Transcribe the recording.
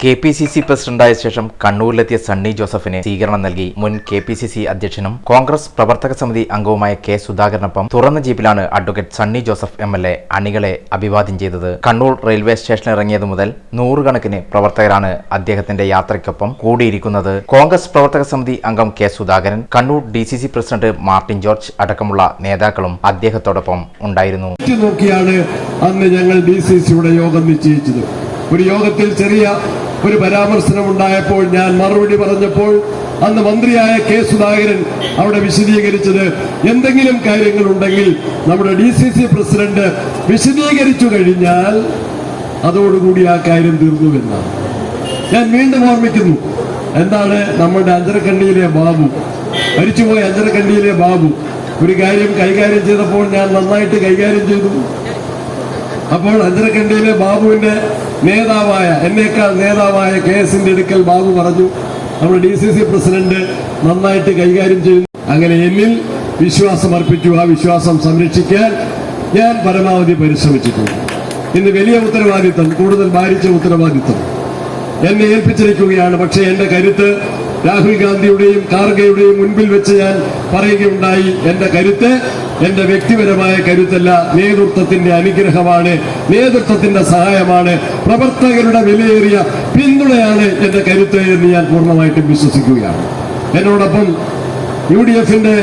KPCC പ്രസിഡന്റായ ശേഷം കണ്ണൂരിലെത്തിയ സണ്ണി ജോസഫിന് സ്വീകരണം നൽകി മുൻ KPCC അധ്യക്ഷനും കോൺഗ്രസ് പ്രവർത്തക സമിതി അംഗവുമായ K. സുധാകരനൊപ്പം തുറന്ന ജീപ്പിലാണ് അഡ്വക്കേറ്റ് സണ്ണി ജോസഫ് MLA അണികളെ അഭിവാദ്യം ചെയ്തത്. കണ്ണൂർ റെയിൽവേ സ്റ്റേഷനിൽ ഇറങ്ങിയതു മുതൽ നൂറുകണക്കിന് പ്രവർത്തകരാണ് അദ്ദേഹത്തിന്റെ യാത്രയ്ക്കൊപ്പം കൂടിയിരിക്കുന്നത്. കോൺഗ്രസ് പ്രവർത്തക സമിതി അംഗം K. Sudhakaran, Kannur DCC president Martin George അടക്കമുള്ള നേതാക്കളും അദ്ദേഹത്തോടൊപ്പം ഉണ്ടായിരുന്നു. അന്ന് ഞങ്ങൾ DCCയുടെ യോഗം നിശ്ചയിച്ചത്. ഒരു യോഗത്തിൽ ചെറിയ ഒരു പരാമർശനം ഉണ്ടായപ്പോൾ ഞാൻ മറുപടി പറഞ്ഞപ്പോൾ അന്ന് മന്ത്രിയായ K. സുധാകരൻ അവിടെ വിശദീകരിച്ചത്, എന്തെങ്കിലും കാര്യങ്ങളുണ്ടെങ്കിൽ നമ്മുടെ DCC പ്രസിഡന്റ് വിശദീകരിച്ചു കഴിഞ്ഞാൽ അതോടുകൂടി ആ കാര്യം തീർന്നുവെന്നാണ്. ഞാൻ വീണ്ടും ഓർമ്മിക്കുന്നു, എന്താണ് നമ്മുടെ അഞ്ചരക്കണ്ടിയിലെ ബാബു, മരിച്ചുപോയ അഞ്ചരക്കണ്ടിയിലെ ബാബു ഒരു കാര്യം കൈകാര്യം ചെയ്തപ്പോൾ ഞാൻ നന്നായിട്ട് കൈകാര്യം ചെയ്തു. അപ്പോൾ അഞ്ചരക്കണ്ടിയിലെ ബാബുവിന്റെ നേതാവായ, എന്നേക്കാൾ നേതാവായ KSന്റെ അടുക്കൽ ബാബു പറഞ്ഞു, നമ്മുടെ DCC പ്രസിഡന്റ് നന്നായിട്ട് കൈകാര്യം ചെയ്യുന്നു. അങ്ങനെ എന്നിൽ വിശ്വാസം അർപ്പിച്ചു. ആ വിശ്വാസം സംരക്ഷിക്കാൻ ഞാൻ പരമാവധി പരിശ്രമിച്ചിട്ടുണ്ട്. ഇന്ന് വലിയ ഉത്തരവാദിത്വം, കൂടുതൽ ഭാരിച്ച ഉത്തരവാദിത്വം എന്നെ ഏൽപ്പിച്ചിരിക്കുകയാണ്. പക്ഷേ എന്റെ കരുത്ത് രാഹുൽ ഗാന്ധിയുടെയും ഖാർഗെയുടെയും മുൻപിൽ വെച്ച് ഞാൻ പറയുകയുണ്ടായി, എന്റെ കരുത്ത് എന്റെ വ്യക്തിപരമായ കരുത്തല്ല, നേതൃത്വത്തിന്റെ അനുഗ്രഹമാണ്, നേതൃത്വത്തിന്റെ സഹായമാണ്, പ്രവർത്തകരുടെ വിലയേറിയ പിന്തുണയാണ് എന്റെ കരുത്ത് എന്ന് ഞാൻ പൂർണ്ണമായിട്ടും വിശ്വസിക്കുകയാണ്. എന്നോടൊപ്പം UDFന്റെ